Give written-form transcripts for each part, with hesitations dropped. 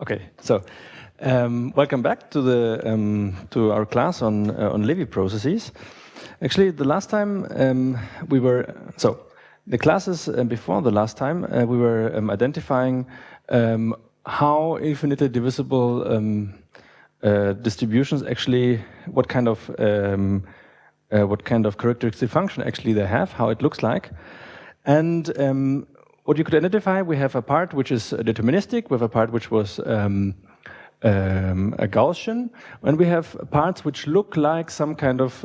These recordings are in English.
Okay, so welcome back to the to our class on Lévy processes. Actually, the last time the classes before the last time we were identifying how infinitely divisible distributions actually, what kind of characteristic function actually they have, how it looks like, and what you could identify, we have a part which is deterministic, we have a part which was a Gaussian, and we have parts which look like some kind of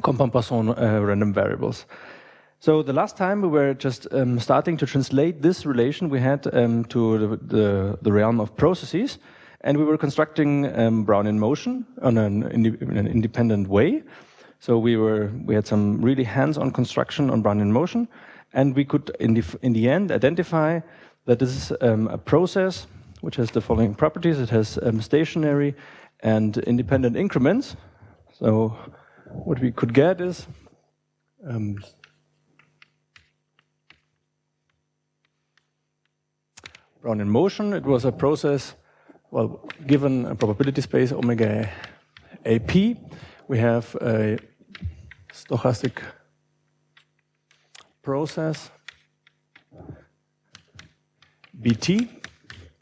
compound Poisson random variables. So the last time we were just starting to translate this relation we had to the realm of processes, and we were constructing Brownian motion in an independent way. So we had some really hands-on construction on Brownian motion. And we could, in the end, identify that this is a process which has the following properties. It has stationary and independent increments. So what we could get is Brownian motion. It was a process, well, given a probability space omega AP, we have a stochastic process BT,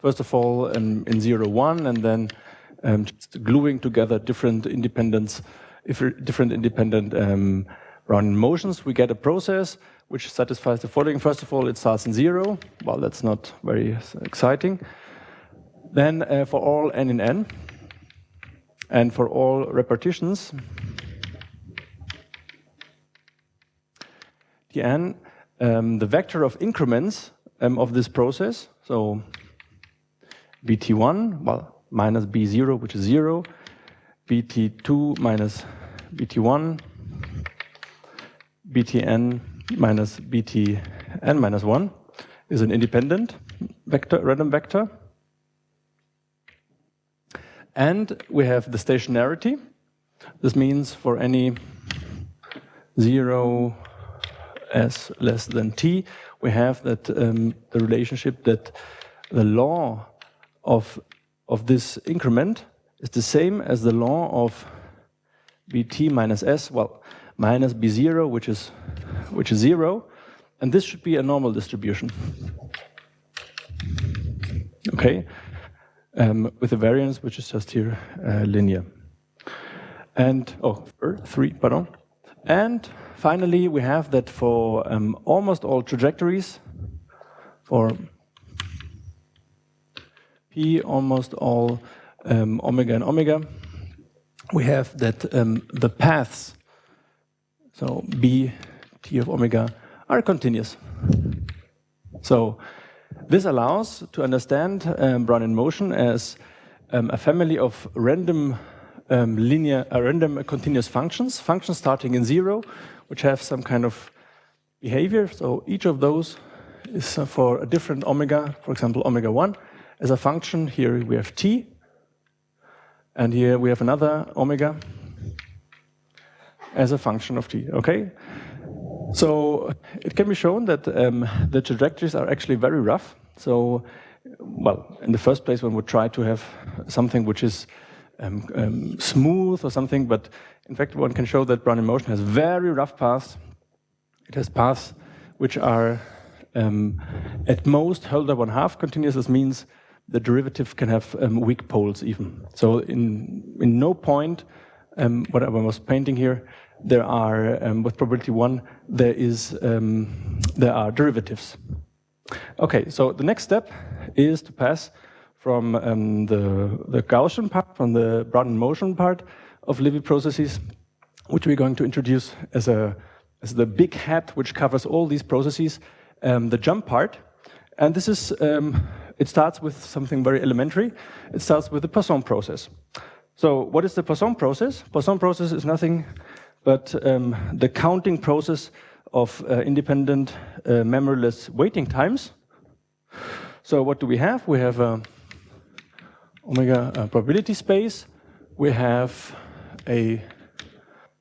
first of all in 0, 1, and then just gluing together different independent Brownian motions, we get a process which satisfies the following. First of all, it starts in 0. Well, that's not very exciting. Then for all n in n, and for all repetitions, Tn, the vector of increments of this process, so bt1, well, minus b0, which is 0, bt2 minus bt1, btn minus btn minus 1 is an independent vector, random vector. And we have the stationarity. This means for any 0 s less than t, we have that the relationship that the law of this increment is the same as the law of bt minus s, well, minus b0, which is 0, and this should be a normal distribution. Okay, with a variance which is just here linear. And and finally, we have that for almost all trajectories, for p almost all omega and omega, we have that the paths, so b t of omega, are continuous. So this allows to understand Brownian motion as a family of random random continuous functions starting in 0, which have some kind of behavior. So each of those is for a different omega, for example, omega 1, as a function. Here we have t, and here we have another omega as a function of t, okay? So it can be shown that the trajectories are actually very rough. So, well, in the first place, one would try to have something which is smooth or something, but in fact, one can show that Brownian motion has very rough paths. It has paths which are at most Hölder 1/2 continuous. This means the derivative can have weak poles even. So in no point, what I was painting here, there are, with probability 1, there are derivatives. Okay, so the next step is to pass from the Gaussian part, from the Brownian motion part of Lévy processes, which we're going to introduce as the big hat which covers all these processes, the jump part. And this is, it starts with something very elementary. It starts with the Poisson process. So what is the Poisson process? Poisson process is nothing but the counting process of independent memoryless waiting times. So what do we have? We have a omega probability space. We have a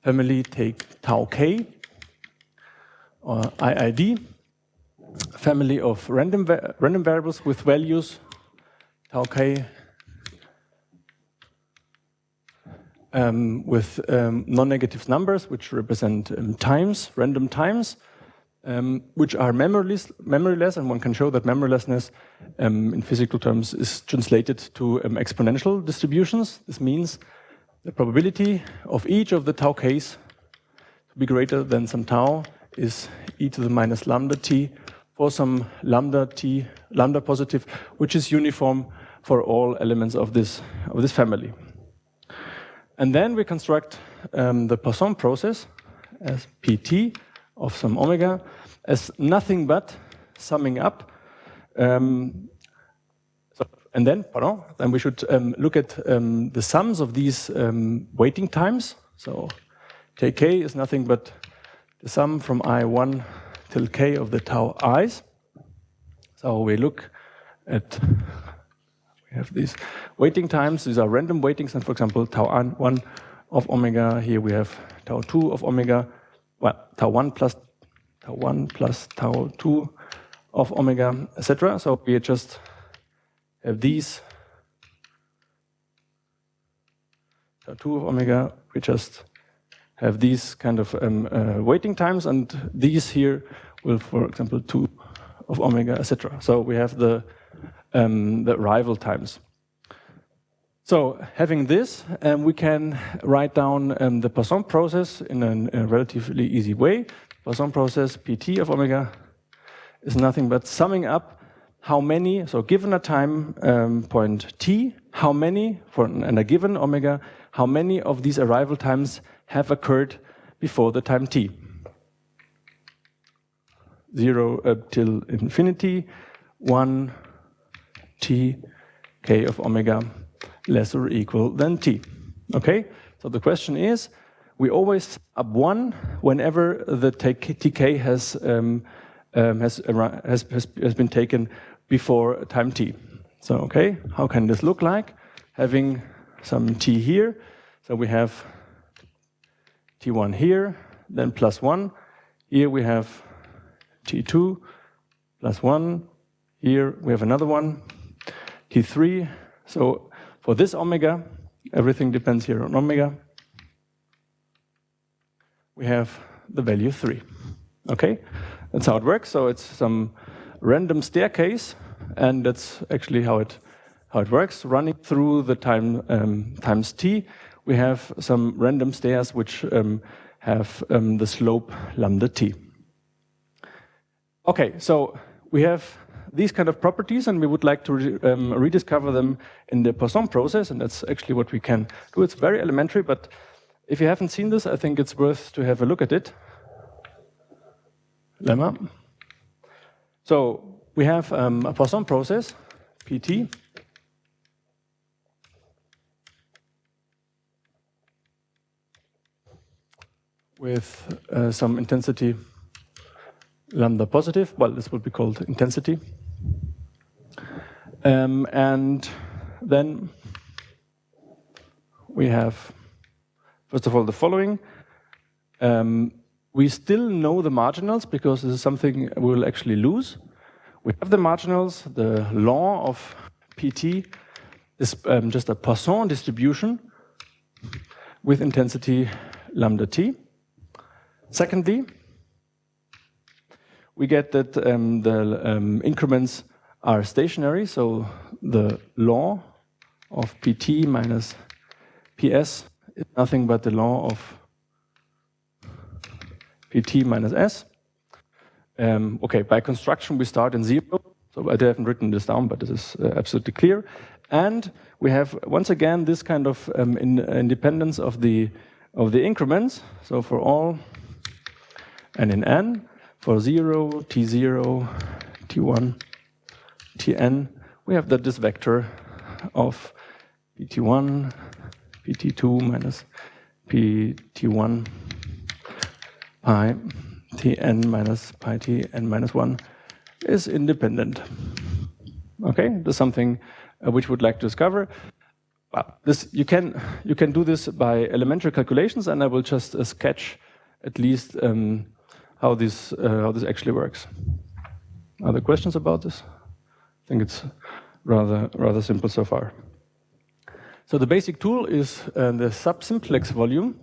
family, take tau k, or IID, family of random variables with values tau k with non-negative numbers, which represent times, random times, which are memoryless, and one can show that memorylessness in physical terms is translated to exponential distributions. This means the probability of each of the tau k's to be greater than some tau is e to the minus lambda t for some lambda positive, which is uniform for all elements of this family. And then we construct the Poisson process as pt of some omega as nothing but summing up. And then we should look at the sums of these waiting times. So Tk is nothing but the sum from I1 till k of the tau i's. So we look at, we have these waiting times. These are random waitings, and for example, tau 1 of omega. Here we have tau 2 of omega. Well, tau 1 plus tau 2 of omega, etc. So we just have these tau 2 of omega. We just have these kind of waiting times, and these here will, for example, 2 of omega, etc. So we have the arrival times. So having this, we can write down the Poisson process in a relatively easy way. Poisson process pt of omega is nothing but summing up how many, so given a time point t, how many, and a given omega, how many of these arrival times have occurred before the time t. 0 up till infinity, 1 t k of omega less or equal than t. Okay, so the question is, we always up 1 whenever the tk has been taken before time t. So okay, how can this look like? Having some t here, so we have t1 here, then plus 1. Here we have t2 plus 1. Here we have another one, t3. So for this omega, everything depends here on omega, we have the value 3. Okay, that's how it works. So it's some random staircase, and that's actually how it works. Running through the times t, we have some random stairs which have the slope lambda t. Okay, so we have these kind of properties, and we would like to rediscover them in the Poisson process, and that's actually what we can do. It's very elementary, but if you haven't seen this, I think it's worth to have a look at it. Lemma. So we have a Poisson process, pt, with some intensity lambda positive. Well, this would be called intensity. And then we have, first of all, the following. We still know the marginals because this is something we will actually lose. We have the marginals. The law of pt is just a Poisson distribution with intensity lambda t. Secondly, we get that the increments are stationary, so the law of pt minus ps is nothing but the law of pt minus s. Okay, by construction we start in 0, so I haven't written this down, but this is absolutely clear. And we have, once again, this kind of independence of the increments, so for all n in n, for 0, t0, t1, tn, we have that this vector of pt1, pt2 minus pt1 pi tn minus pi tn minus 1 is independent. Okay, this is something which we would like to discover. Well, you can do this by elementary calculations, and I will just sketch at least how this actually works. Are there questions about this? I think it's rather simple so far. So the basic tool is the subsimplex volume.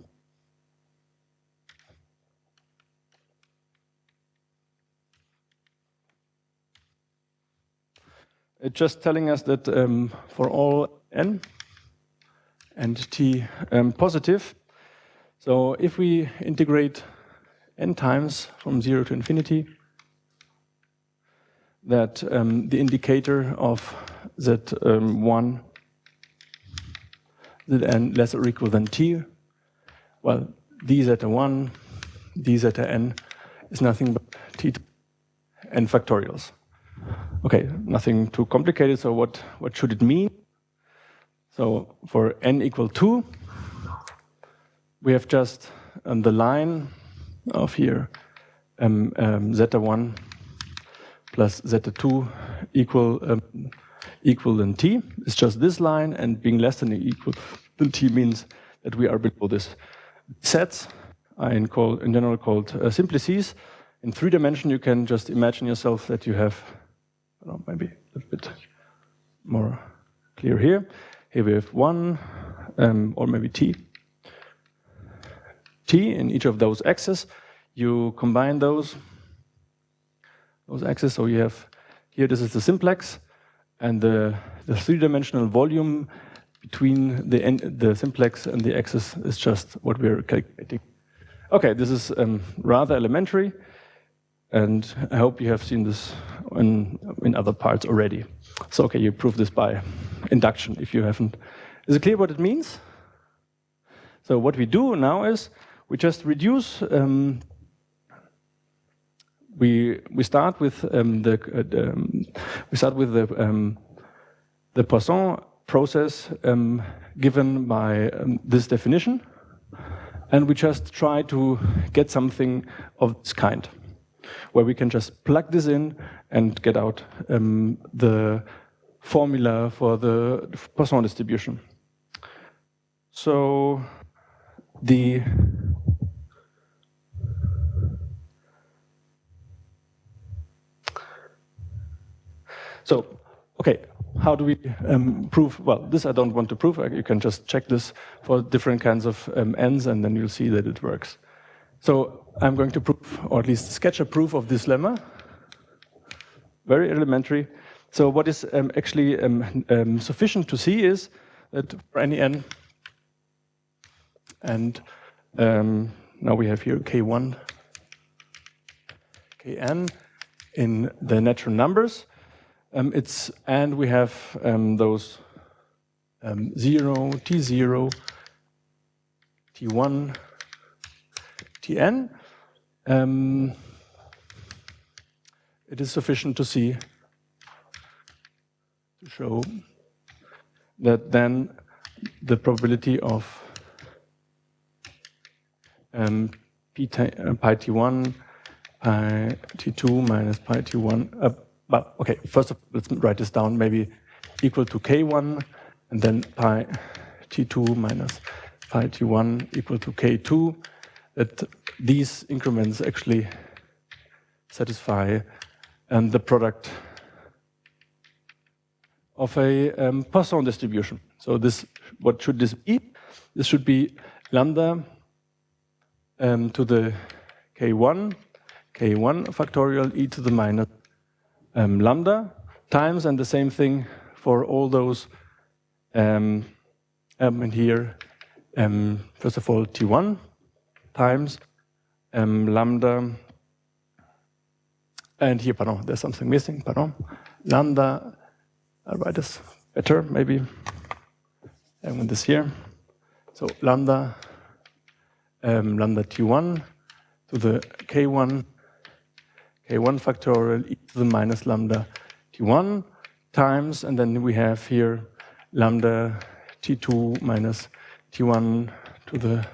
It's just telling us that for all n and t positive, so if we integrate n times from 0 to infinity, that the indicator of z1, zn less or equal than t, well, d zeta 1, d zeta n is nothing but t to n factorials. Okay, nothing too complicated, so what should it mean? So for n equal 2, we have just the line of here zeta 1 plus zeta 2 equal than t. It's just this line, and being less than or equal than t means that we are below this. Sets are in general called simplices. In 3 dimension, you can just imagine yourself that you have, maybe a little bit more clear here. Here we have 1, or maybe t. T in each of those axes. You combine those axes, so you have here, this is the simplex, and the 3-dimensional volume between the simplex and the axis is just what we're calculating. Okay, this is rather elementary, and I hope you have seen this in other parts already. So, okay, you prove this by induction if you haven't. Is it clear what it means? So what we do now is we just reduce. We start with the Poisson process given by this definition, and we just try to get something of this kind, where we can just plug this in and get out the formula for the Poisson distribution. So okay, how do we prove? Well, this I don't want to prove. You can just check this for different kinds of n's, and then you'll see that it works. So I'm going to prove, or at least sketch a proof of this lemma. Very elementary. So what is actually sufficient to see is that for any n, and now we have here k1, kn in the natural numbers. And we have those 0, t0, t1, tn. It is sufficient to see, to show that then the probability of pi t1, pi t2 minus pi t1, but okay, first of all, let's write this down, maybe equal to k1, and then pi t2 minus pi t1 equal to k2, that these increments actually satisfy the product of a Poisson distribution. So this, what should this be? This should be lambda to the k1 factorial e to the minus lambda times, and the same thing for all those and here first of all t1 times lambda, and here, pardon, there's something missing, pardon, lambda, I'll write this better maybe, and with this here, so lambda t1 to the k1 factorial e to the minus lambda t1 times, and then we have here lambda t2 minus t1 to the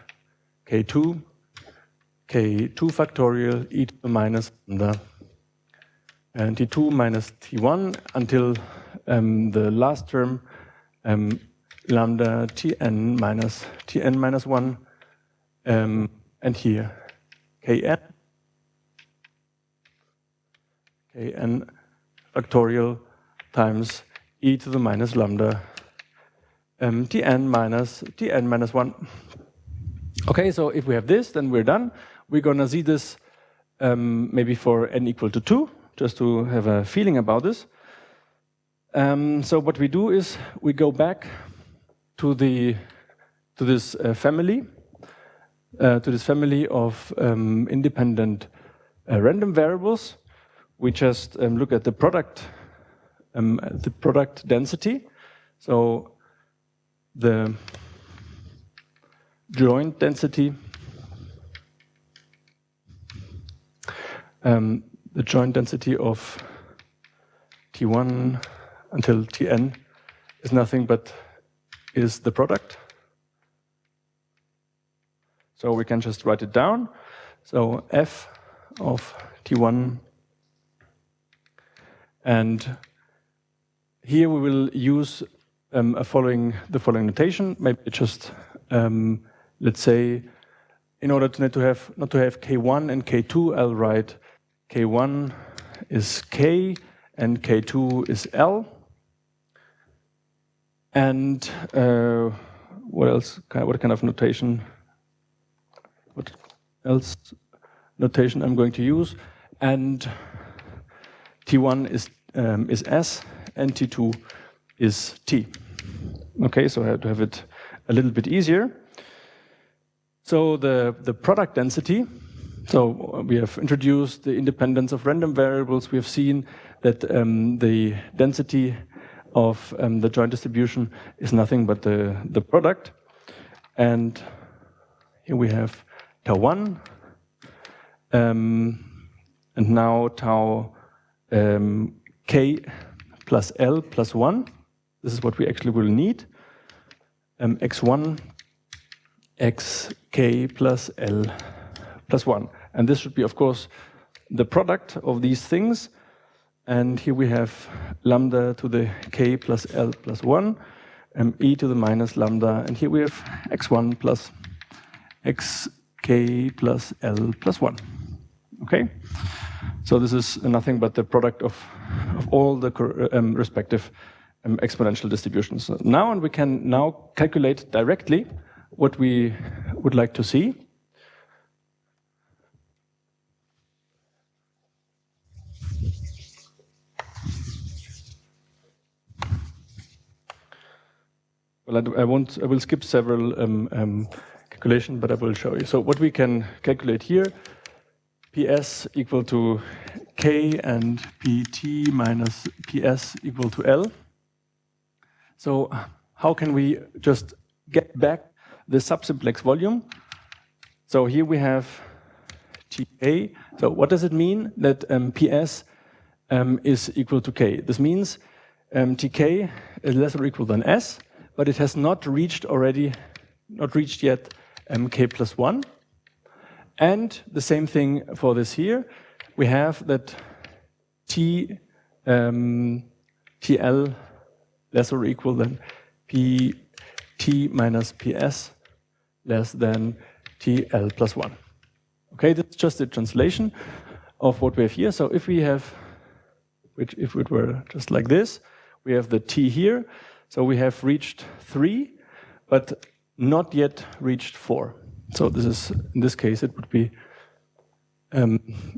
k2 factorial e to the minus lambda and t2 minus t1 until the last term lambda tn minus 1 and here kn factorial times e to the minus lambda tn minus 1. Okay, so if we have this, then we're done. We're going to see this maybe for n equal to 2, just to have a feeling about this. So what we do is we go back to this family of independent random variables. We just look at the product density. So the joint density, of T1 until Tn is nothing but is the product. So we can just write it down. So f of T1, and here we will use the following notation. Maybe just let's say, in order not to have K1 and K2, I'll write K1 is K and K2 is L. And what else? What kind of notation? What else notation I'm going to use? And T1 is S and T2 is T. Okay, so I have to have it a little bit easier. So the product density, so we have introduced the independence of random variables. We have seen that the density of the joint distribution is nothing but the product. And here we have tau 1, and now tau k plus L plus 1. This is what we actually will need. X1 xk plus L plus 1. And this should be, of course, the product of these things. And here we have lambda to the k plus L plus 1, e to the minus lambda. And here we have x1 plus xk plus L plus 1. Okay? So this is nothing but the product of all the respective exponential distributions. Now, and we can now calculate directly what we would like to see. Well, I will skip several calculations, but I will show you. So what we can calculate here, PS equal to K and PT minus PS equal to L. So how can we just get back the subsimplex volume? So here we have TA. So what does it mean that PS is equal to K? This means TK is less or equal than S, but it has not reached yet K plus 1. And the same thing for this here. We have that TL less or equal than PT minus PS less than TL plus 1. Okay, that's just a translation of what we have here. So if we have, if it were just like this, we have the T here. So we have reached 3, but not yet reached 4. So this is, in this case, it would be,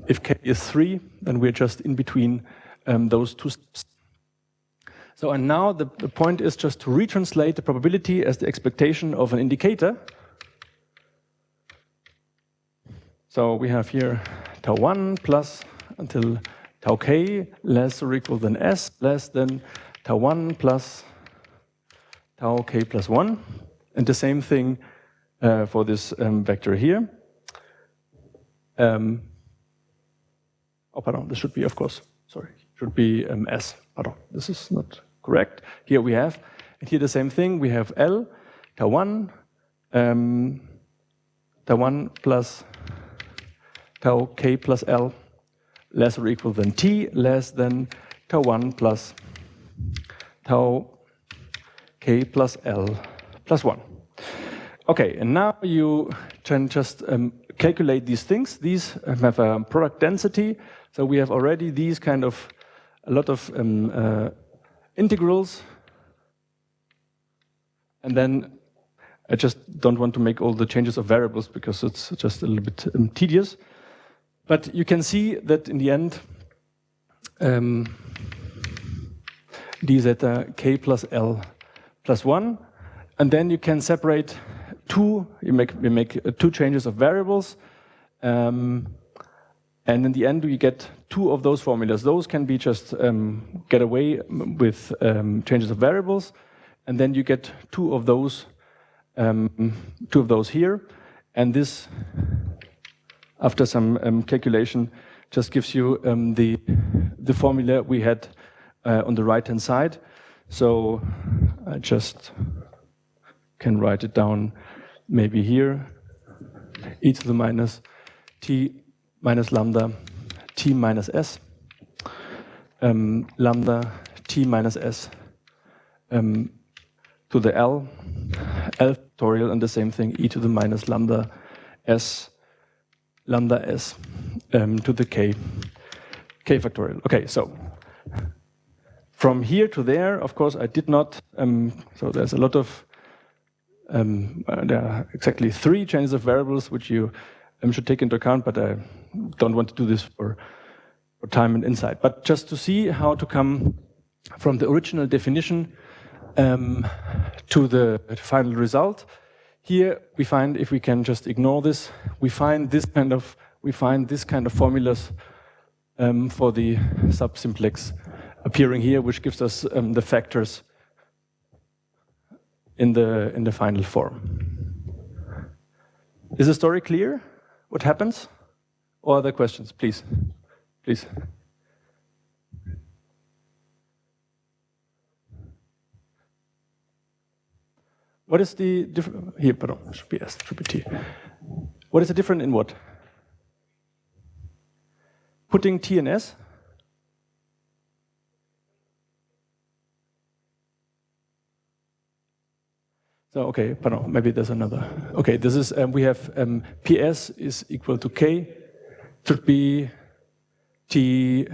if K is 3, then we're just in between those two steps. So, and now the point is just to retranslate the probability as the expectation of an indicator. So we have here tau 1 plus until tau k less or equal than S less than tau 1 plus tau k plus 1. And the same thing for this vector here. Oh, pardon, this should be, of course, sorry, should be S. Pardon, this is not correct. Here we have, and here the same thing, we have L, tau 1 plus tau k plus L less or equal than T less than tau 1 plus tau k plus L plus 1. Okay, and now you can just calculate these things. These have a product density, so we have already these kind of a lot of integrals, and then I just don't want to make all the changes of variables because it's just a little bit tedious. But you can see that in the end, d zeta k plus L plus 1, and then you can separate two, we make two changes of variables, and in the end we get two of those formulas. Those can be just get away with changes of variables, and then you get two of those here, and this, after some calculation, just gives you the formula we had on the right-hand side. So I just can write it down maybe here, e to the minus t minus lambda t minus s, lambda t minus s to the L factorial, and the same thing, e to the minus lambda s to the k factorial. Okay, so from here to there, of course, I did not, so there's a lot of, there are exactly 3 changes of variables which you should take into account, but I don't want to do this for time and insight. But just to see how to come from the original definition to the final result. Here we find, if we can just ignore this, we find this kind of formulas for the subsimplex appearing here, which gives us the factors in the final form. Is the story clear? What happens? Or other questions, please? Please. What is the difference? Here, pardon, should be S, should be T. What is the difference in what? Putting T and S? So, okay, pardon, maybe there's another. Okay, this is, we have PS is equal to K, should be T,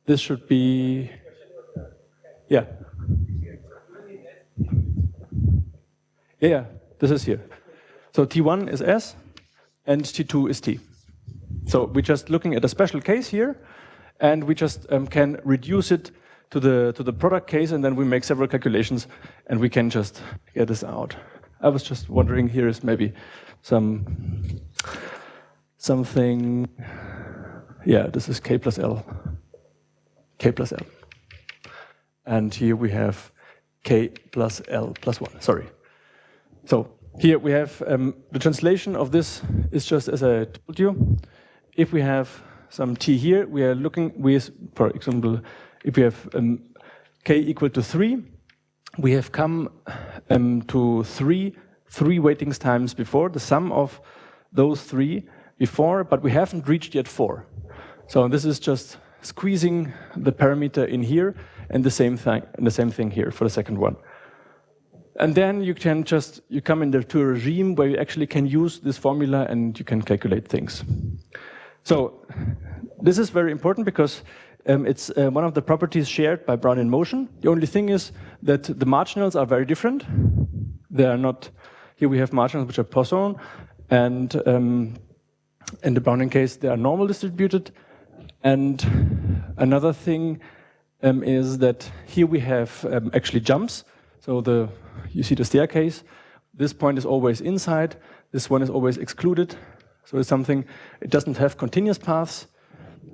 this should be, yeah. Yeah, this is here. So T1 is S and T2 is T. So we're just looking at a special case here, and we just can reduce it to the product case, and then we make several calculations, and we can just get this out. I was just wondering, here is maybe something. Yeah, this is K plus L. K plus L. And here we have K plus L plus 1. Sorry. So here we have the translation of this is just as I told you. If we have some T here, we are looking with, for example, if we have K equal to 3, we have come to three waiting times before, the sum of those 3 before, but we haven't reached yet 4. So this is just squeezing the parameter in here, and the same thing here for the second one. And then you can just, you come into a regime where you actually can use this formula and you can calculate things. So this is very important because it's one of the properties shared by Brownian motion. The only thing is that the marginals are very different. They are not, here we have marginals which are Poisson, and in the Brownian case they are normal distributed. And another thing is that here we have actually jumps. So you see the staircase, this point is always inside, this one is always excluded. So it's something, it doesn't have continuous paths,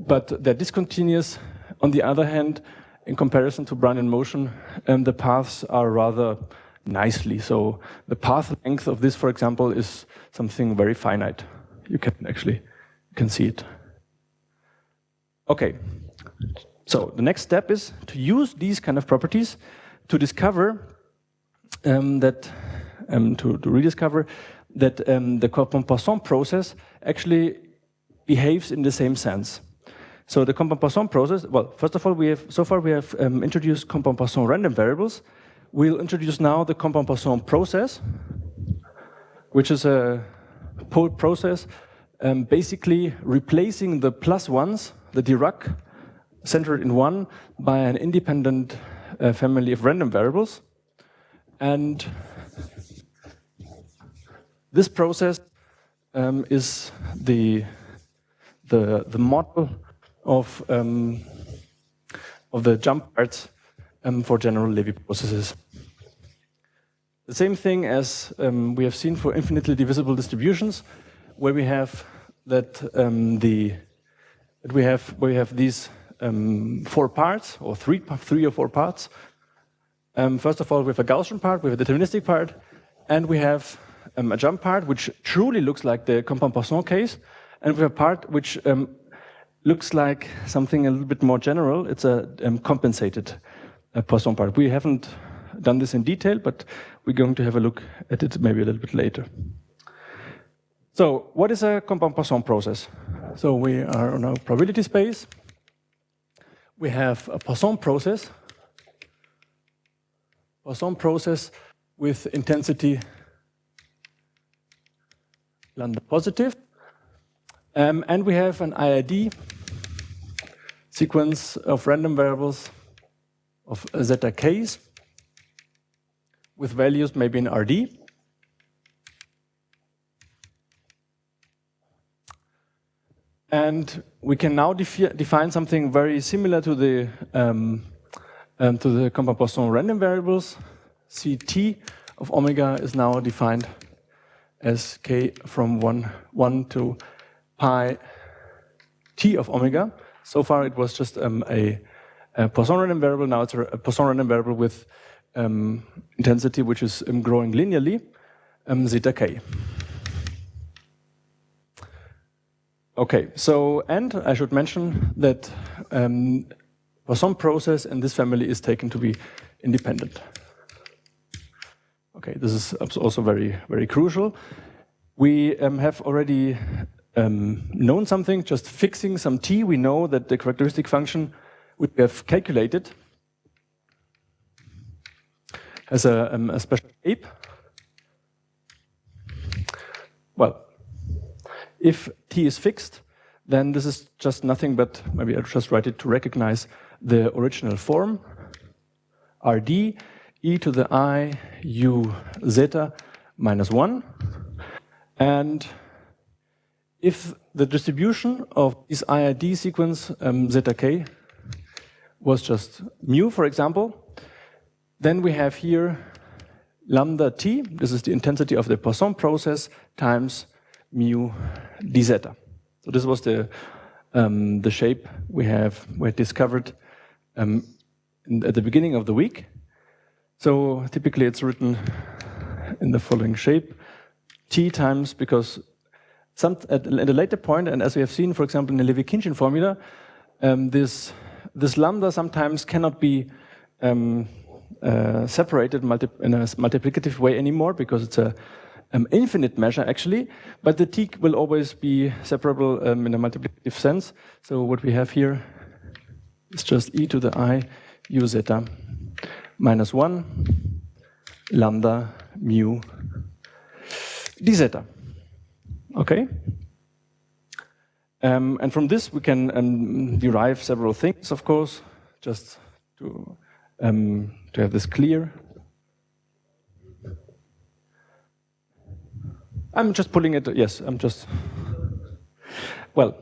but they're discontinuous. On the other hand, in comparison to Brownian motion, the paths are rather nicely. So the path length of this, for example, is something very finite. You can see it. Okay, so the next step is to use these kind of properties to discover to rediscover that the Compton-Poisson process actually behaves in the same sense. So the Compton-Poisson process, well, first of all, so far we have introduced Compton-Poisson random variables. We'll introduce now the Compton-Poisson process, which is a process basically replacing the plus ones, the Dirac centered in 1, by an independent family of random variables. And this process is the model of the jump parts for general Lévy processes. The same thing as we have seen for infinitely divisible distributions, where we have that we have these 4 parts, or three or four parts. First of all, we have a Gaussian part, we have a deterministic part, and we have a jump part, which truly looks like the Compan-Poisson case, and we have a part which looks like something a little bit more general. It's a compensated Poisson part. We haven't done this in detail, but we're going to have a look at it maybe a little bit later. So, what is a Compan-Poisson process? So, we are on a probability space. We have a Poisson process with intensity lambda positive. And we have an IID sequence of random variables of zeta k's with values maybe in RD. And we can now define something very similar to the Compan-Poisson random variables. Ct of omega is now defined as k from 1 to pi t of omega. So far it was just a Poisson random variable. Now it's a Poisson random variable with intensity which is growing linearly, zeta k. Okay, so, and I should mention that Poisson process in this family is taken to be independent. Okay, this is also very, very crucial. We have already known something, just fixing some t. We know that the characteristic function we have calculated has a special shape. Well, if t is fixed, then this is just nothing but, maybe I'll just write it to recognize the original form, Rd e to the I u zeta minus 1. And if the distribution of this IID sequence, zeta k, was just mu, for example, then we have here lambda t, this is the intensity of the Poisson process, times mu d zeta. So this was the shape we had discovered at the beginning of the week. So typically it's written in the following shape: t times, because at a later point, and as we have seen, for example, in the Lévy-Khinchin formula, this lambda sometimes cannot be separated in a multiplicative way anymore, because it's an infinite measure actually, but the t will always be separable in a multiplicative sense. So what we have here is just e to the I u zeta minus 1 lambda mu d zeta. Okay? And from this we can derive several things, of course, just to have this clear. I'm just pulling it, yes, well,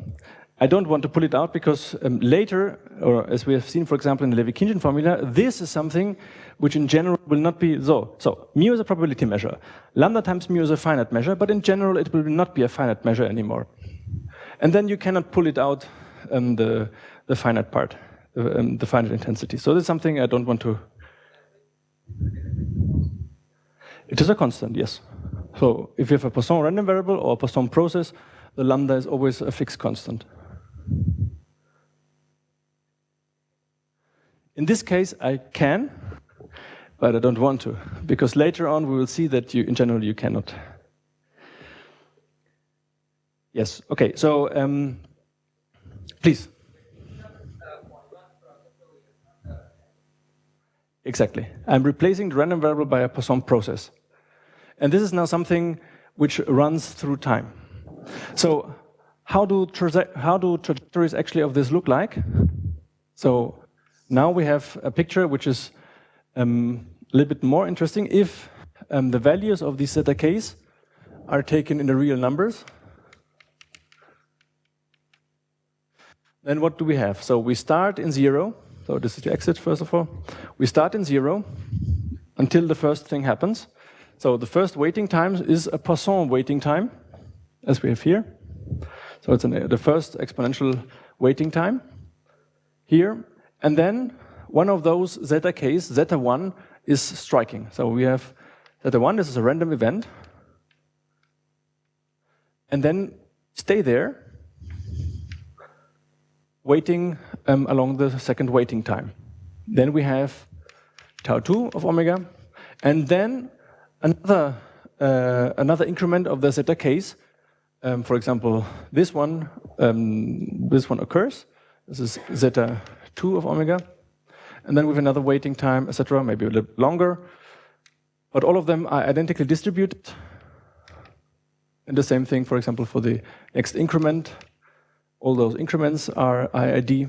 I don't want to pull it out because later, or as we have seen, for example, in the Lévy-Khinchin formula, this is something which in general will not be so. So mu is a probability measure. Lambda times mu is a finite measure, but in general it will not be a finite measure anymore. And then you cannot pull it out, the finite part, the finite intensity. So this is something I don't want to. It is a constant, yes. So if you have a Poisson random variable or a Poisson process, the lambda is always a fixed constant. In this case, I can, but I don't want to, because later on we will see that in general you cannot. Yes, okay, so please. Exactly. I'm replacing the random variable by a Poisson process. And this is now something which runs through time. So how do trajectories actually of this look like? So now we have a picture which is a little bit more interesting, if the values of these zeta k's are taken in the real numbers, then what do we have? So we start in 0. So this is the exit, first of all. We start in 0 until the first thing happens. So the first waiting time is a Poisson waiting time, as we have here. So it's the first exponential waiting time here. And then one of those zeta k's, zeta 1, is striking. So we have zeta 1, this is a random event. And then stay there, waiting along the second waiting time. Then we have tau 2 of omega, and then another increment of the zeta k's. For example, this one occurs. This is zeta 2 of omega, and then with another waiting time, etc., maybe a little longer. But all of them are identically distributed. And the same thing, for example, for the next increment. All those increments are IID,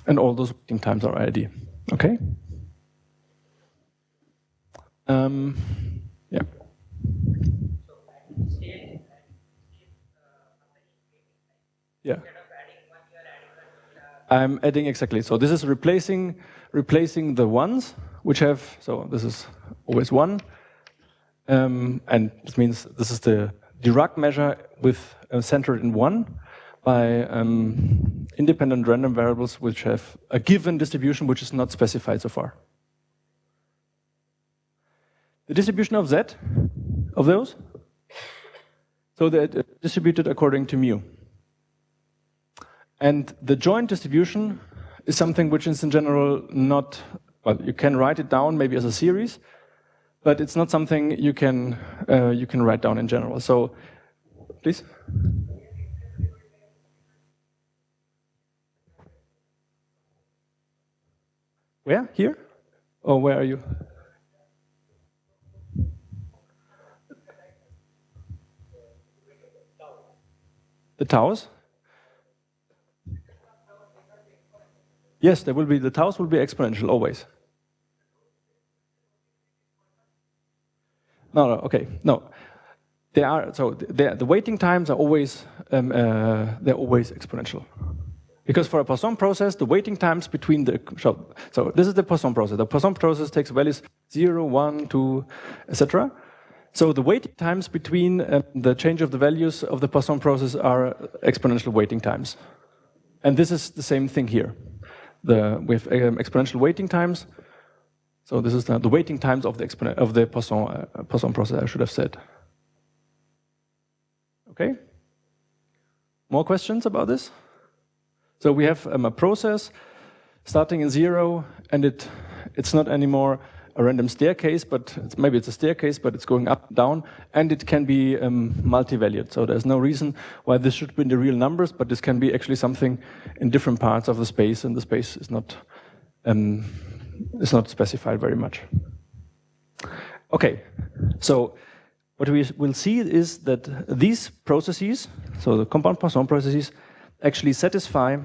and all those waiting times are IID. Okay? Yeah. Yeah. I'm adding exactly. So this is replacing the ones, which have, so this is always 1. And this means this is the Dirac measure with centered in 1 by independent random variables which have a given distribution which is not specified so far. The distribution of Z, of those, so they're distributed according to mu. And the joint distribution is something which is in general not, well, you can write it down maybe as a series, but it's not something you can write down in general. So, please. Where? Here? Or where are you? The taus? Yes, there will be, the taus will be exponential always. No, okay, no. They are, so the waiting times are always, they're always exponential. Because for a Poisson process, the waiting times between the, so this is the Poisson process. The Poisson process takes values 0, 1, 2, etc. So the waiting times between the change of the values of the Poisson process are exponential waiting times. And this is the same thing here. With exponential waiting times. So this is the waiting times of the Poisson process, I should have said. Okay? More questions about this? So we have a process starting in 0, and it's not anymore a random staircase, but maybe it's a staircase, but it's going up and down, and it can be multivalued. So there's no reason why this should be in the real numbers, but this can be actually something in different parts of the space, and the space is not specified very much. Okay, so what we will see is that these processes, so the compound Poisson processes, actually satisfy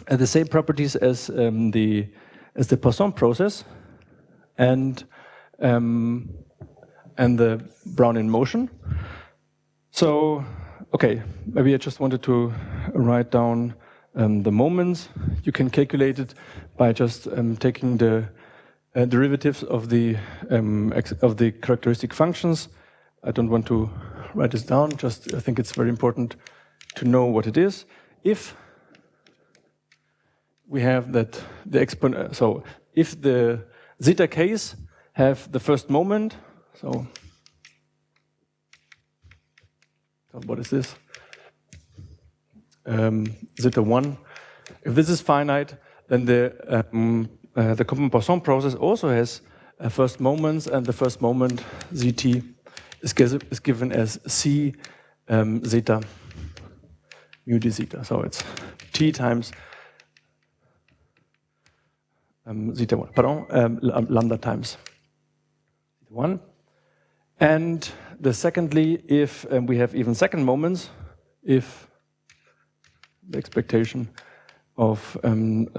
the same properties as the Poisson process and the Brownian motion. So, okay, maybe I just wanted to write down the moments. You can calculate it by just taking the derivatives of the characteristic functions. I don't want to write this down. Just I think it's very important to know what it is. If we have that the exponent, so if the zeta k's have the first moment, so what is this? Zeta 1. If this is finite, then the compound Poisson process also has first moments, and the first moment zt is given as c zeta mu d zeta. So it's t times zeta 1, pardon, lambda times 1. And the secondly, if we have even second moments, if the expectation of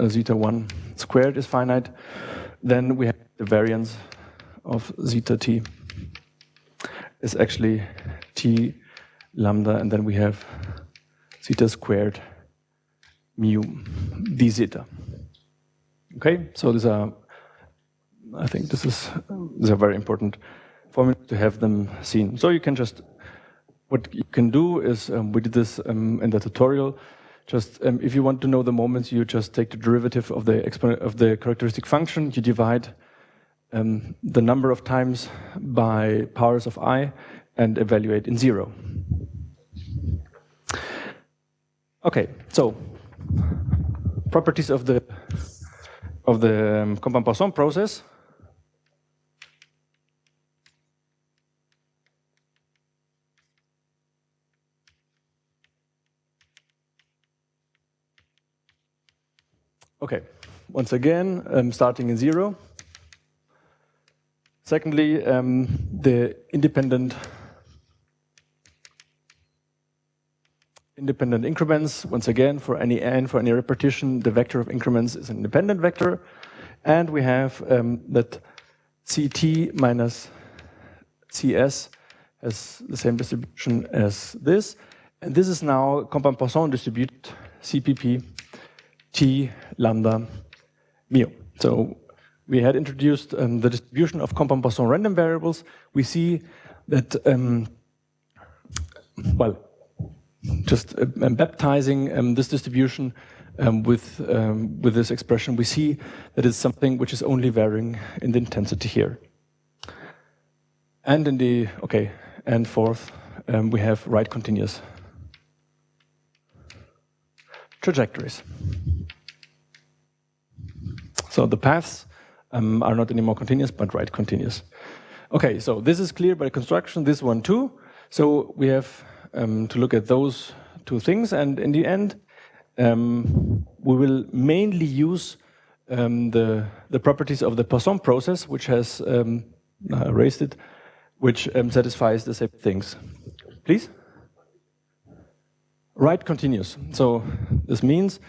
zeta 1 squared is finite, then we have the variance of zeta t is actually t lambda, and then we have zeta squared mu d zeta. Okay, so these are, I think these are very important formulas to have them seen. So you can just, what you can do is, we did this in the tutorial, just if you want to know the moments, you just take the derivative of the characteristic function, you divide the number of times by powers of I and evaluate in 0. Okay, so properties of the compound Poisson process. Okay, once again, starting in 0. Secondly, the independent increments. Once again, for any n, for any repetition, the vector of increments is an independent vector. And we have that Ct minus Cs has the same distribution as this. And this is now compound Poisson distributed CPP T lambda mu. So we had introduced the distribution of compound Poisson random variables. We see that, well, just baptizing this distribution with this expression, we see that it's something which is only varying in the intensity here. And in the, okay, and fourth, we have right continuous trajectories. So the paths are not anymore continuous, but right continuous. Okay, so this is clear by construction, this one too. So we have to look at those two things, and in the end, we will mainly use the properties of the Poisson process, which has erased it, which satisfies the same things. Please? Right continuous. So this means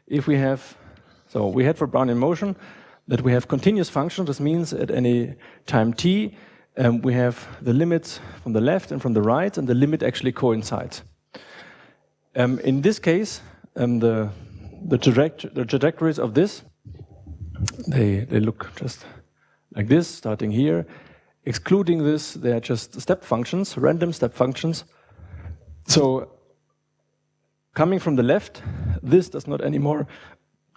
if we have, so we had for Brownian motion that we have continuous functions. This means at any time t, we have the limits from the left and from the right, and the limit actually coincides. In this case, the trajectories of this, they look just like this, starting here. Excluding this, they are just step functions, random step functions. So coming from the left, this does not anymore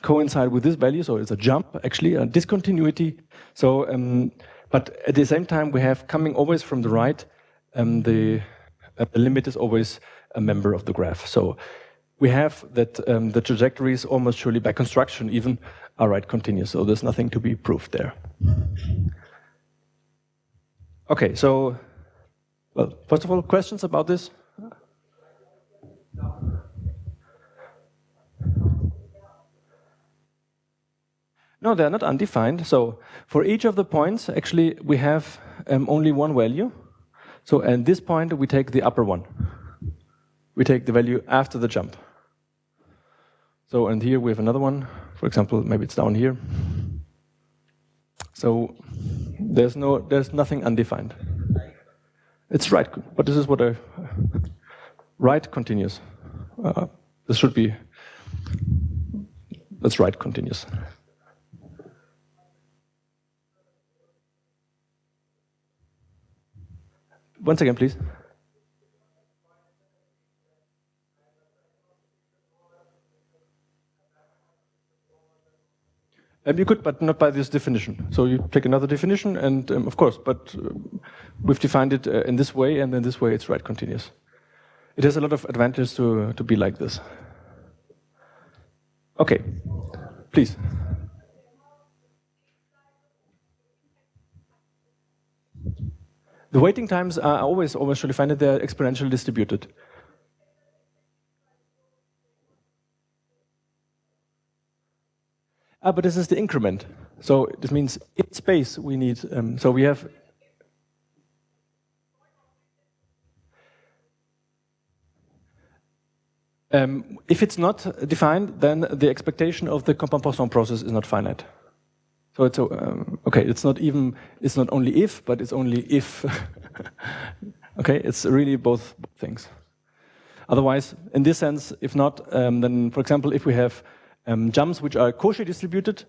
coincide with this value, so it's a jump, actually, a discontinuity. So, but at the same time, we have coming always from the right, the limit is always a member of the graph. So we have that the trajectories almost surely by construction even are right continuous, so there's nothing to be proved there. Okay, so, well, first of all, questions about this? No, they're not undefined. So for each of the points, actually, we have only one value. So at this point, we take the upper one. We take the value after the jump. So, and here we have another one. For example, maybe it's down here. So there's nothing undefined. It's right, but this is what I, right continuous. This should be, that's right continuous. Once again, please. You could, but not by this definition. So you take another definition, and of course, but we've defined it in this way, and in this way it's right continuous. It has a lot of advantages to be like this. Okay, please. The waiting times are always surely find that they're exponentially distributed. But this is the increment. So this means in space we need, so we have, if it's not defined, then the expectation of the compound Poisson process is not finite. So it's okay. It's not only if, but it's only if. Okay, it's really both things. Otherwise, in this sense, if not, then for example, if we have jumps which are Cauchy distributed,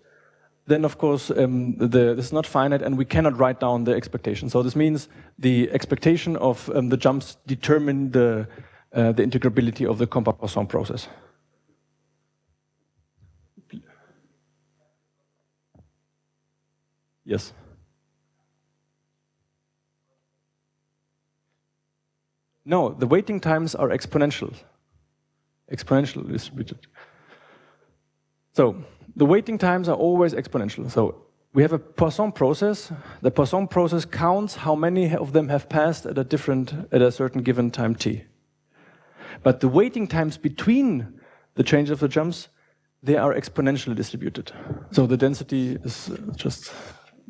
then of course this is not finite, and we cannot write down the expectation. So this means the expectation of the jumps determine the integrability of the Compa-Poisson process. Yes. No, the waiting times are exponential distributed. So the waiting times are always exponential. So we have a Poisson process. The Poisson process counts how many of them have passed at a certain given time t. But the waiting times between the change of the jumps, they are exponentially distributed. So the density is just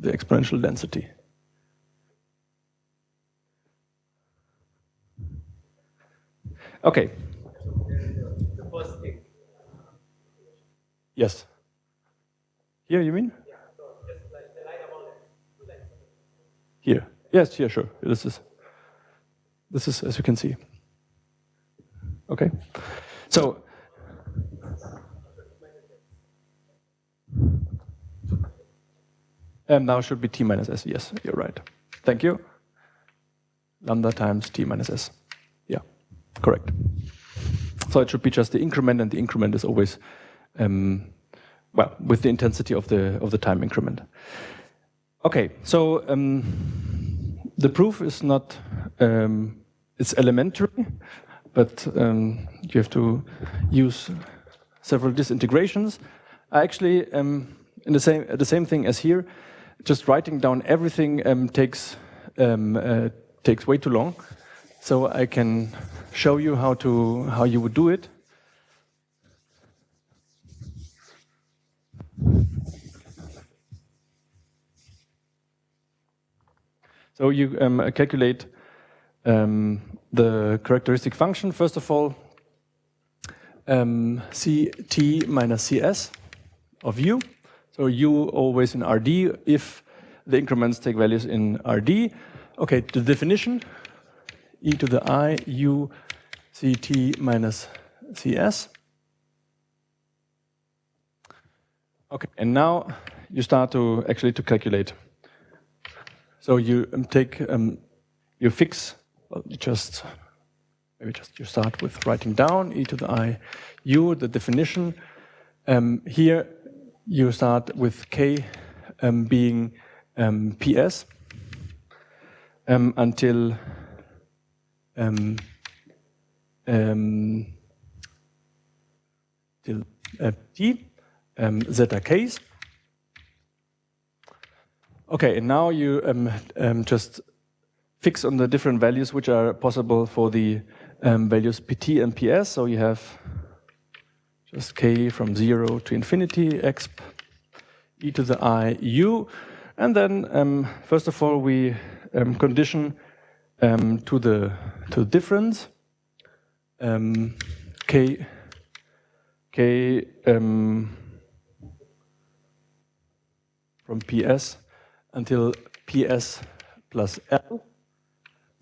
the exponential density. Okay. The first thing. Yes. Here, you mean? Yeah, so just like the line above it. 2 lines. Here. Yes, here, sure. This is as you can see. Okay. So now should be t minus s. Yes, you're right. Thank you. Lambda times t minus s. Yeah, correct. So it should be just the increment, and the increment is always well, with the intensity of the time increment. Okay, so the proof is not it's elementary, but you have to use several disintegrations. I actually in the same thing as here. Just writing down everything takes way too long, so I can show you how you would do it. So you calculate the characteristic function. First of all, Ct minus Cs of u. So u always in Rd if the increments take values in Rd. Okay, the definition, e to the I u Ct minus Cs. Okay, and now you start to calculate. So you you fix, well, you start with writing down e to the I u, the definition. Here you start with k being ps until till t zeta k's. Okay, and now you just fix on the different values which are possible for the values pt and ps. So you have just k from 0 to infinity, exp e to the I u. And then, first of all, we condition to the difference k from ps until ps plus l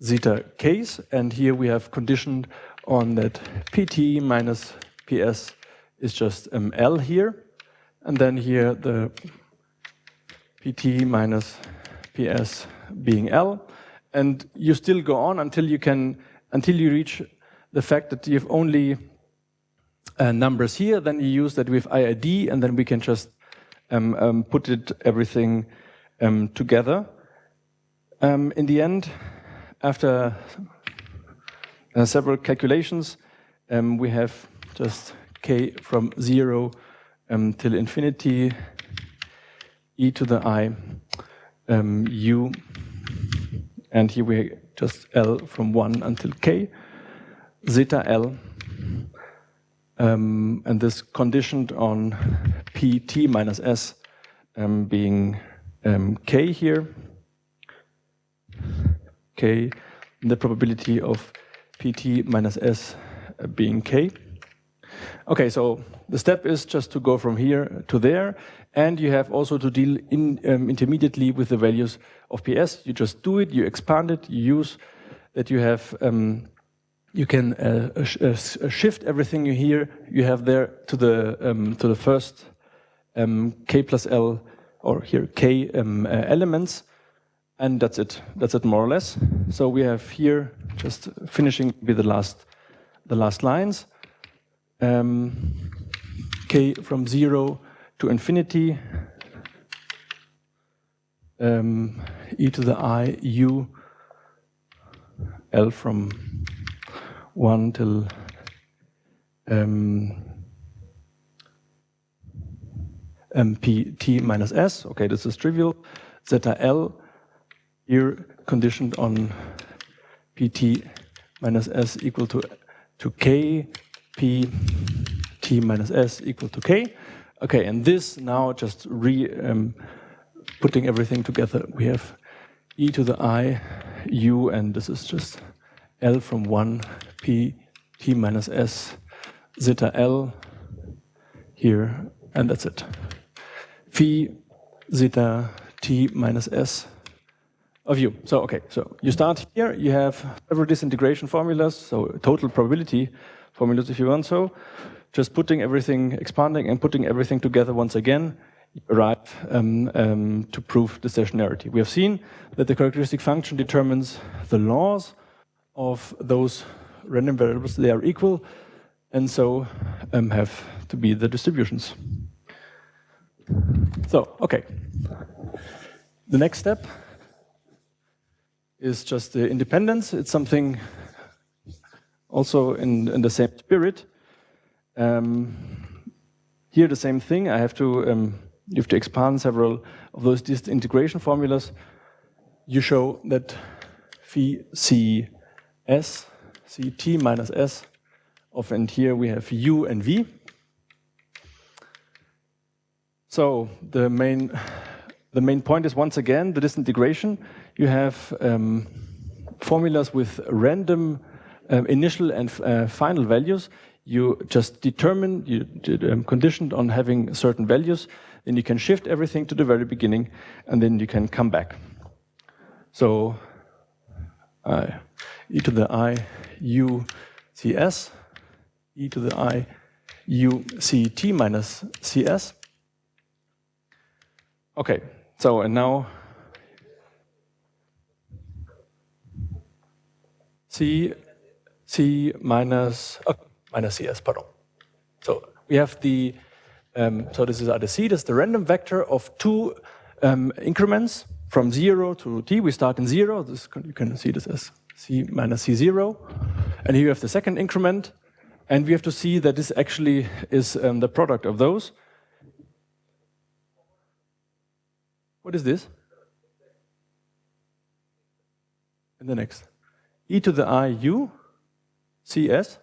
zeta k's, and here we have conditioned on that pt minus ps is just l here, and then here the pt minus ps being l, and you still go on until you reach the fact that you have only numbers here. Then you use that with IID, and then we can just put everything together. In the end, after several calculations, we have just k from 0 till infinity, e to the I u, and here we just L from 1 until k, zeta L, and this conditioned on pt minus s being k here, k, the probability of pt minus s being k. Okay, so the step is just to go from here to there, and you have also to deal intermediately with the values of PS. You just do it, you expand it, you use that you have, you can shift everything you have there to the first K plus L, or here K elements, and that's it. That's it more or less. So we have here just finishing with the last lines. K from 0 to infinity, e to the I u L from 1 till P t minus s. Okay, this is trivial. Zeta L here conditioned on pt minus s equal to k, p t minus s equal to k. Okay, and this now just putting everything together, we have e to the I u, and this is just L from 1 p t minus s zeta L here, and that's it. Phi zeta t minus s of u. So, okay, so you start here, you have several disintegration formulas, so total probability formulas if you want so. Just putting everything, expanding and putting everything together once again, you arrive to prove the stationarity. We have seen that the characteristic function determines the laws of those random variables. They are equal, and so have to be the distributions. So, okay. The next step is just the independence. It's something also in the same spirit. Here the same thing. I have to you have to expand several of those disintegration formulas. You show that phi c s, c t minus s of, and here we have u and v. So the main point is once again the disintegration. You have formulas with random initial and final values. You just determine, you conditioned on having certain values, then you can shift everything to the very beginning, and then you can come back. So e to the I u c s, e to the I u c t minus c s. Okay, so and now c minus minus cs, pardon. So we have the so this is the c. This is the random vector of two increments from 0 to t. We start in 0. This, you can see this as c minus c0, and here you have the second increment, and we have to see that this actually is the product of those. What is this? And the next. E to the I u cs.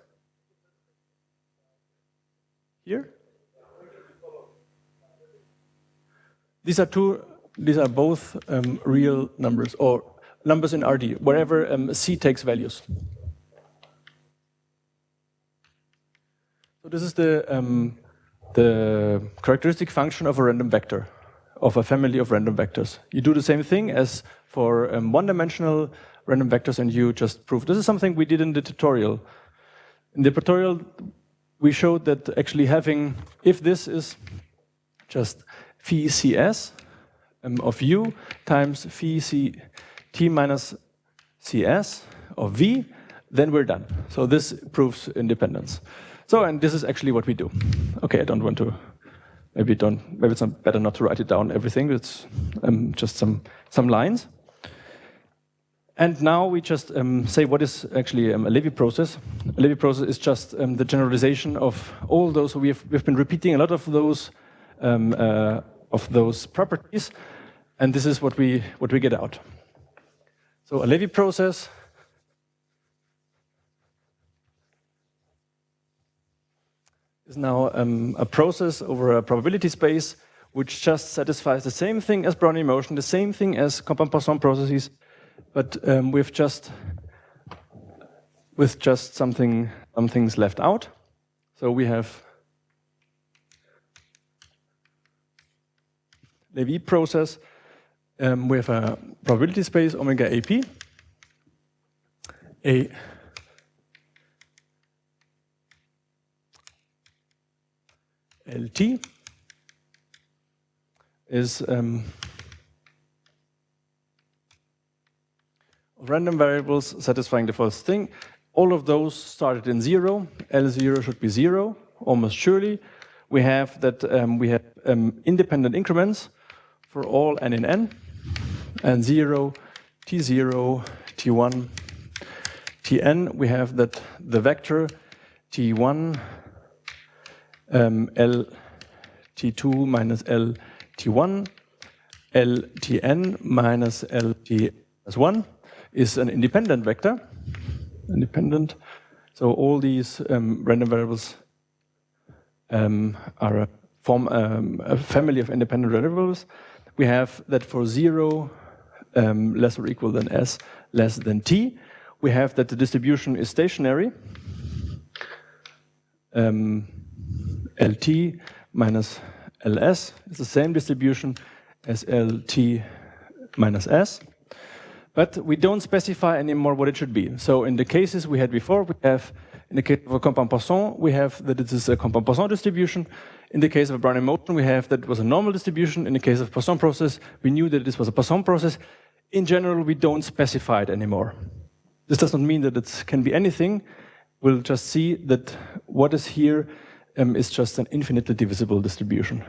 Here? These are both real numbers, or numbers in RD, wherever C takes values. So this is the characteristic function of a random vector, of a family of random vectors. You do the same thing as for one-dimensional random vectors, and you just prove. This is something we did in the tutorial. In the tutorial, we showed that actually having, if this is just phi cs of u times phi c t minus cs of v, then we're done. So this proves independence. So, and this is actually what we do. Okay, I don't want to, maybe it's better not to write it down everything. It's just some lines. And now we just say what is actually a Lévy process. A Lévy process is just the generalization of all those. So we've been repeating a lot of those properties, and this is what we get out. So a Lévy process is now a process over a probability space which just satisfies the same thing as Brownian motion, the same thing as Compton-Poisson processes, but with just some things left out. So we have Lévy process. We have a probability space omega AP. LT is random variables satisfying the first thing. All of those started in 0. L0 should be 0, almost surely. We have that we have independent increments for all n in n, and 0, T0, T1, Tn. We have that the vector T1, LT2 minus LT1, LTn minus LT1 is an independent vector. Independent. So all these random variables are a family of independent variables. We have that for 0 less or equal than s less than t. We have that the distribution is stationary. LT minus LS is the same distribution as LT minus S. But we don't specify anymore what it should be. So in the cases we had before, we have, in the case of a compound Poisson, we have that it is a compound Poisson distribution. In the case of a Brownian motion, we have that it was a normal distribution. In the case of Poisson process, we knew that this was a Poisson process. In general, we don't specify it anymore. This does not mean that it can be anything. We'll just see that what is here is just an infinitely divisible distribution.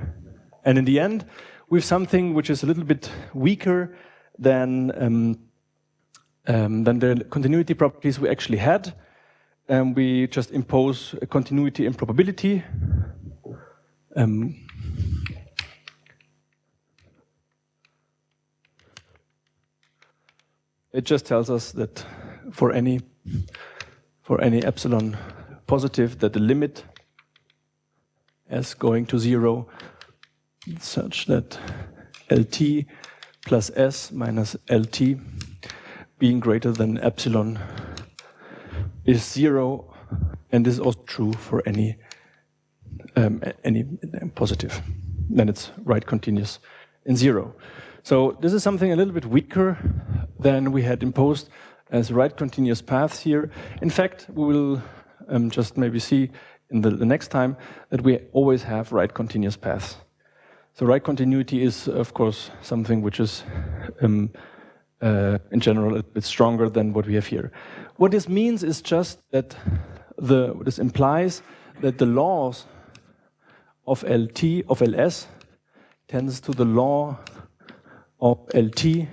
And in the end, we have something which is a little bit weaker than the continuity properties we actually had. We just impose a continuity in probability. It just tells us that for any epsilon positive, that the limit s going to 0 such that LT plus s minus LT being greater than epsilon is 0, and this is also true for any positive. Then it's right continuous in 0. So this is something a little bit weaker than we had imposed as right continuous paths here. In fact, we will just maybe see in the next time that we always have right continuous paths. So right continuity is, of course, something which is in general a bit stronger than what we have here. What this means is just that this implies that the laws of LT, of LS, tends to the law of LT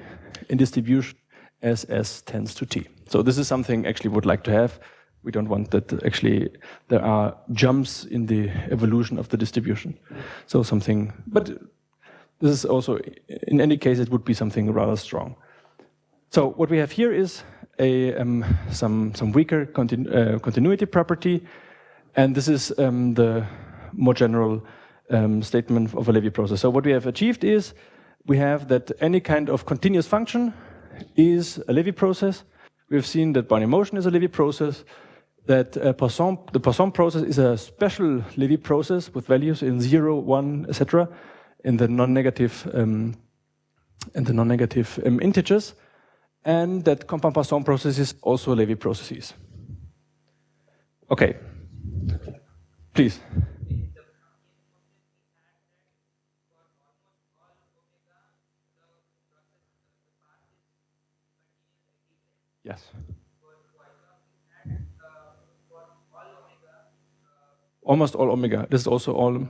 in distribution as S tends to T. So this is something actually we would like to have. We don't want that actually there are jumps in the evolution of the distribution. So something, but this is also, in any case, it would be something rather strong. So what we have here is some weaker continuity property, and this is the more general statement of a Lévy process. So what we have achieved is we have that any kind of continuous function is a Lévy process. We have seen that Brownian motion is a Lévy process, that the Poisson process is a special Lévy process with values in 0, 1, etc. in the non-negative integers, and that compound Poisson processes also Lévy processes. Okay, please. Yes. Almost all omega. This is also all.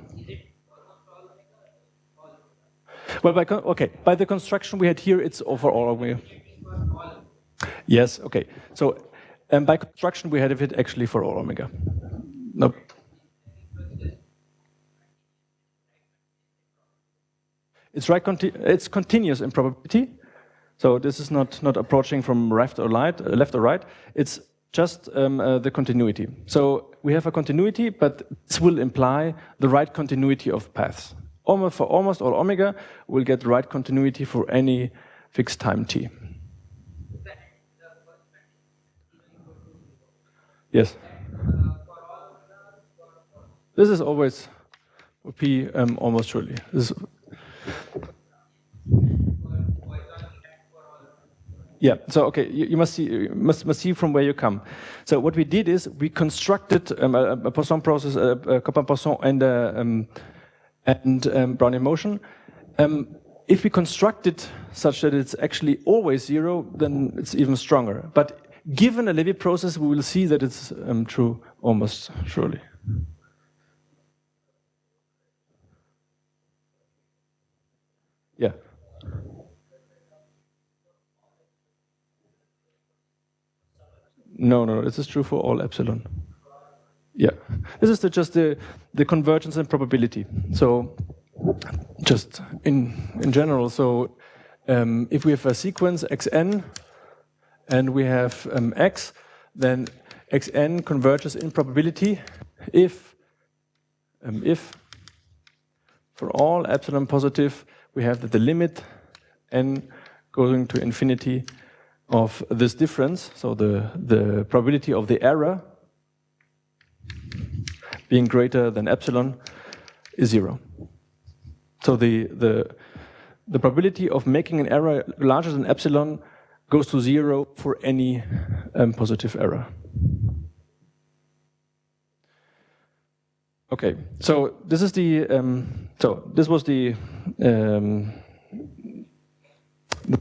Well, by the construction we had here, it's over all omega. Yes. Okay. So, by construction we had it actually for all omega. No. It's right. It's continuous in probability. So this is not approaching from left or right. It's just the continuity. So we have a continuity, but this will imply the right continuity of paths. For almost all omega, we'll get the right continuity for any fixed time t. Yes. This is always P almost surely. Yeah, so okay, you must see, must see from where you come. So what we did is we constructed a Poisson process, a Copan-Poisson and Brownian motion. If we construct it such that it's actually always zero, then it's even stronger. But given a Lévy process, we will see that it's true almost surely. Yeah. No, this is true for all epsilon. Yeah, this is just the convergence and probability. So, just in general, so if we have a sequence xn and we have x, then xn converges in probability if for all epsilon positive we have that the limit n going to infinity of this difference, so the probability of the error being greater than epsilon is zero. So the probability of making an error larger than epsilon goes to zero for any positive error. Okay, so this is the this was the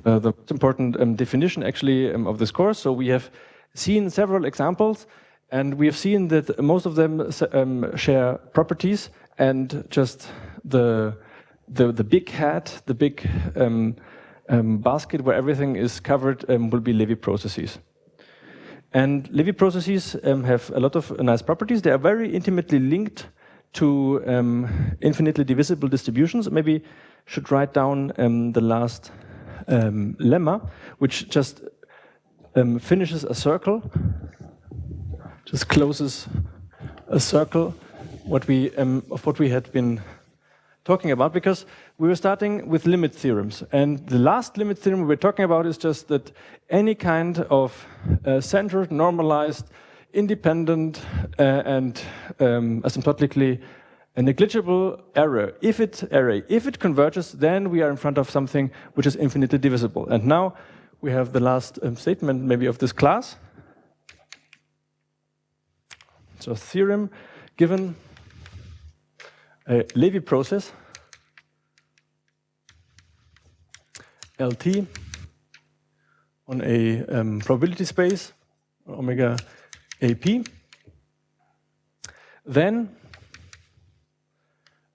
most important definition actually of this course. So we have seen several examples, and we have seen that most of them share properties, and just the big hat, the big basket where everything is covered will be Lévy processes. And Lévy processes have a lot of nice properties. They are very intimately linked to infinitely divisible distributions. Maybe should write down the last lemma, which just finishes a circle, just closes a circle of what we had been talking about, because we were starting with limit theorems. And the last limit theorem we were talking about is just that any kind of centered, normalized, independent, and asymptotically a negligible error, if it converges, then we are in front of something which is infinitely divisible. And now we have the last statement maybe of this class. So theorem given a Lévy process LT on a probability space omega AP, then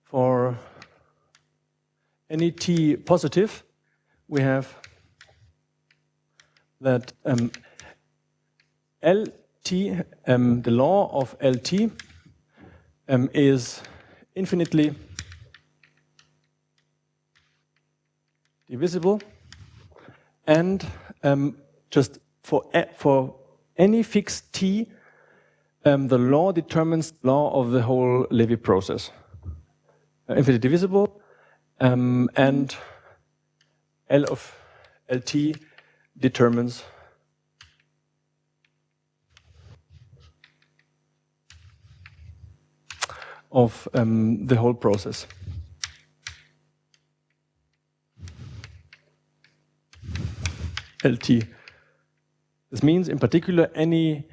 for any t positive, we have that LT, the law of LT, is infinitely divisible, and just for any fixed t, the law determines the law of the whole Lévy process. Infinitely divisible, and L of LT determines of the whole process. LT. This means, in particular, any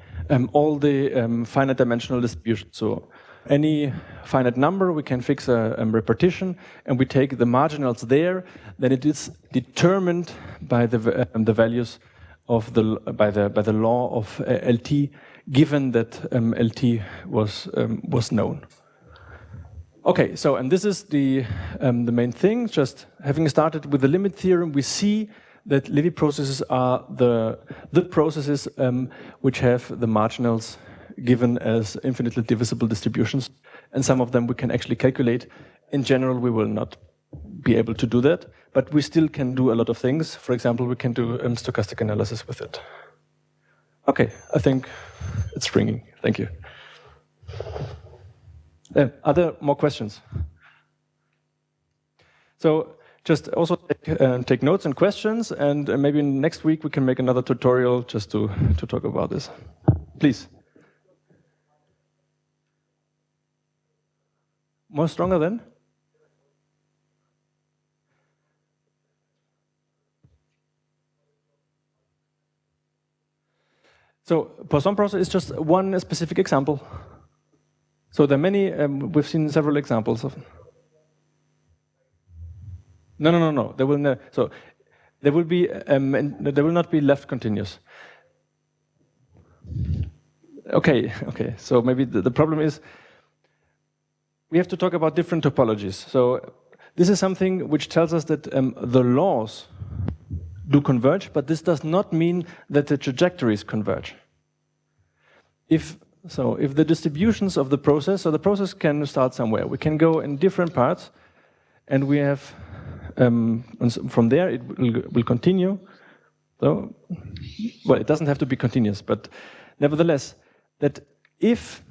all the finite dimensional distributions. So any finite number, we can fix a repetition, and we take the marginals there. Then it is determined by the values of by the law of LT, given that LT was known. Okay, so and this is the main thing. Just having started with the limit theorem, we see that Lévy processes are the processes which have the marginals given as infinitely divisible distributions, and some of them we can actually calculate. In general, we will not be able to do that, but we still can do a lot of things. For example, we can do stochastic analysis with it. Okay, I think it's ringing. Thank you. Are there more questions? So just also take notes and questions, and maybe next week we can make another tutorial just to talk about this. Please. More stronger than? So Poisson process is just one specific example. So there are many, we've seen several examples of. No. There will so there will be, there will not be left continuous. Okay. So maybe the problem is we have to talk about different topologies. So this is something which tells us that the laws do converge, but this does not mean that the trajectories converge. If the distributions of the process, so the process can start somewhere. We can go in different parts, and we have, and from there it will continue. So, well, it doesn't have to be continuous, but nevertheless, that if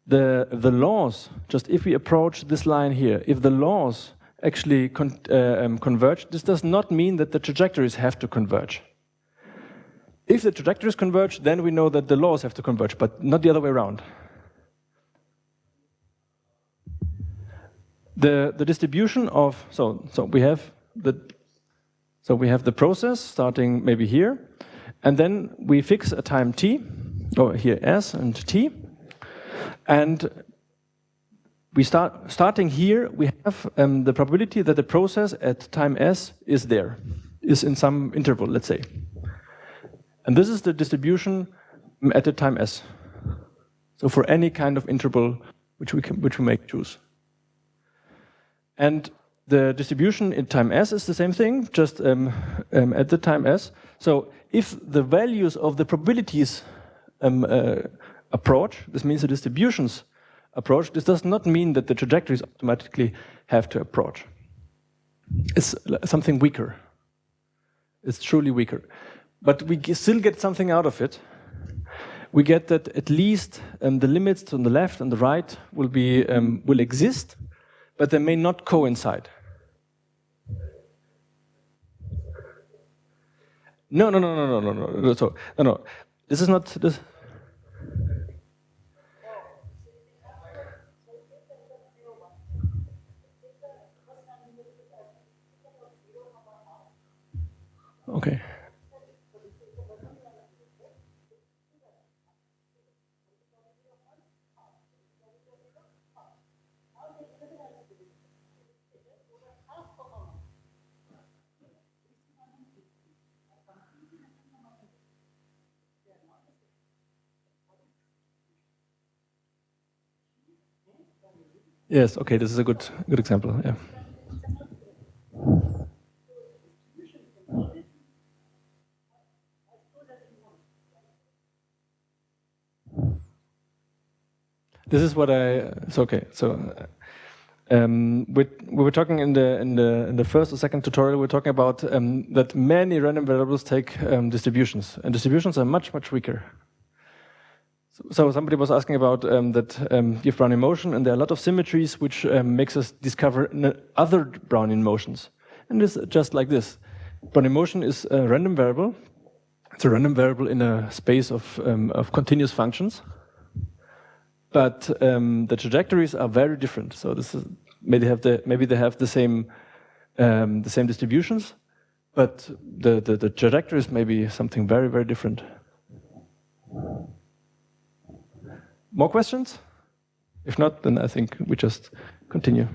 the laws, just if we approach this line here, if the laws actually converge, this does not mean that the trajectories have to converge. If the trajectories converge, then we know that the laws have to converge, but not the other way around. The distribution of we have the process starting maybe here, and then we fix a time t, or here s and t, and starting here, we have the probability that the process at time s is in some interval, let's say. And this is the distribution at the time s. So for any kind of interval which we may choose. And the distribution in time s is the same thing, just at the time s. So if the values of the probabilities approach, this means the distributions approach, this does not mean that the trajectories automatically have to approach. It's something weaker. It's truly weaker. But we still get something out of it. We get that at least the limits on the left and the right will exist, but they may not coincide. No. So, no. This is not this. Okay. Yes, okay, this is a good example, yeah. This is what we were talking in the first or second tutorial. We were talking about that many random variables take distributions, and distributions are much weaker. So somebody was asking about that you have Brownian motion, and there are a lot of symmetries which makes us discover other Brownian motions. And it's just like this. Brownian motion is a random variable. It's a random variable in a space of continuous functions. But the trajectories are very different. So this is maybe they have the same distributions, but the trajectories may be something very different. More questions? If not, then I think we just continue.